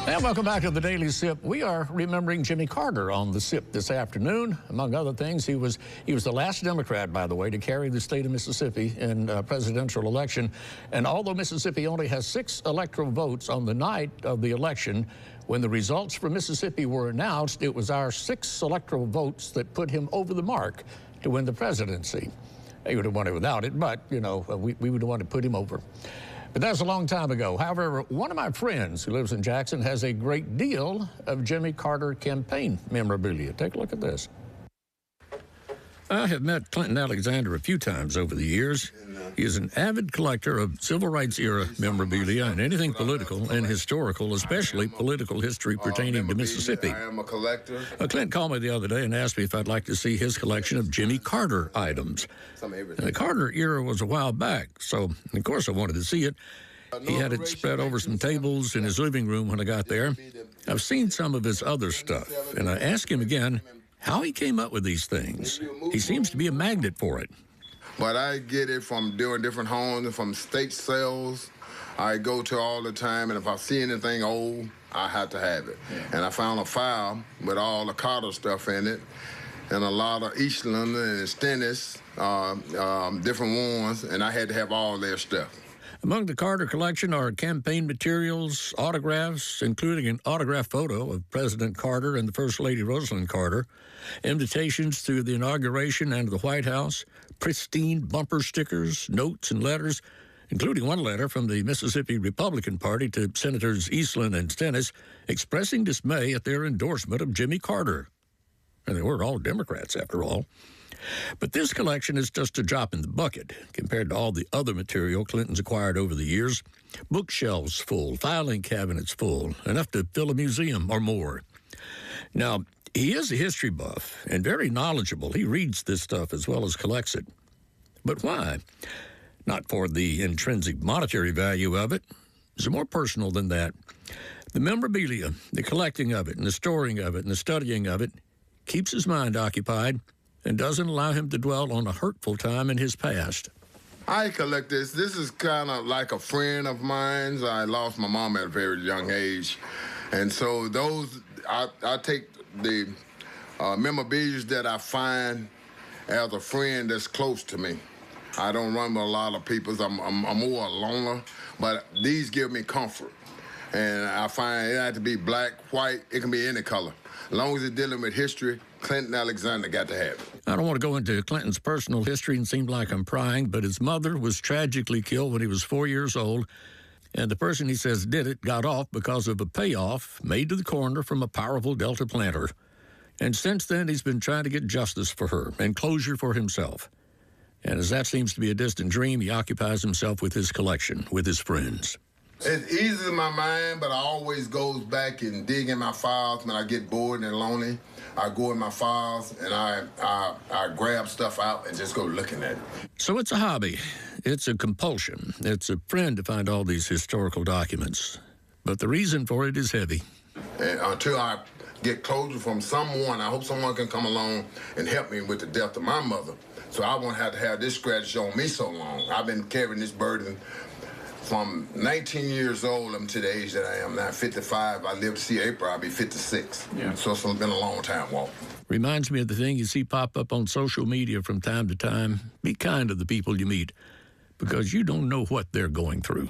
And welcome back to the Daily Sip. We are remembering Jimmy Carter on the Sip this afternoon. Among other things, he was the last Democrat, by the way, to carry the state of Mississippi in a presidential election. And although Mississippi only has 6 electoral votes on the night of the election, when the results for Mississippi were announced, it was our 6 electoral votes that put him over the mark to win the presidency. He would have won it without it, but, you know, we would have wanted to put him over. But that was a long time ago. However, one of my friends who lives in Jackson has a great deal of Jimmy Carter campaign memorabilia. Take a look at this. I have met Clinton Alexander a few times over the years. He is an avid collector of civil rights era memorabilia and anything political and historical, especially political history pertaining to Mississippi. I am a collector. Clint called me the other day and asked me if I'd like to see his collection of Jimmy Carter items. The Carter era was a while back, so of course I wanted to see it. He had it spread over some tables in his living room when I got there. I've seen some of his other stuff, and I asked him again how he came up with these things. He seems to be a magnet for it. But I get it from doing different homes, from state sales. I go to all the time, and if I see anything old, I have to have it. And I found a file with all the Carter stuff in it, and a lot of East London and Stennis, different ones, and I had to have all their stuff. Among the Carter collection are campaign materials, autographs, including an autographed photo of President Carter and the First Lady Rosalind Carter, invitations to the inauguration and the White House, pristine bumper stickers, notes, and letters, including one letter from the Mississippi Republican Party to Senators Eastland and Stennis expressing dismay at their endorsement of Jimmy Carter. And they were all Democrats, after all. But this collection is just a drop in the bucket compared to all the other material Clinton's acquired over the years. Bookshelves full, filing cabinets full, enough to fill a museum or more. Now, he is a history buff and very knowledgeable. He reads this stuff as well as collects it. But why? Not for the intrinsic monetary value of it. It's more personal than that. The memorabilia, the collecting of it, and the storing of it, and the studying of it keeps his mind occupied and doesn't allow him to dwell on a hurtful time in his past. I collect this. This is kind of like a friend of mine. I lost my mom at a very young age. And so those, I take the memorabilia that I find as a friend that's close to me. I don't run with a lot of people. I'm more a loner, but these give me comfort. And I find it had to be black, white, it can be any color. As long as it's dealing with history, Clinton Alexander got to have it. I don't want to go into Clinton's personal history and seem like I'm prying, but his mother was tragically killed when he was 4 years old, and the person he says did it got off because of a payoff made to the coroner from a powerful Delta planter. And since then, he's been trying to get justice for her and closure for himself. And as that seems to be a distant dream, he occupies himself with his collection, with his friends. It eases my mind, but I always goes back and dig in my files when I get bored and lonely. I go in my files and I grab stuff out and just go looking at it. So it's a hobby. It's a compulsion. It's a friend to find all these historical documents. But the reason for it is heavy. And until I get closure from someone, I hope someone can come along and help me with the death of my mother. So I won't have to have this scratch on me so long. I've been carrying this burden from 19 years old to the age that I am now, 55. I live to see April, I'll be 56. Yeah. So it's been a long time, Walt. Reminds me of the thing you see pop up on social media from time to time. Be kind to the people you meet, because you don't know what they're going through.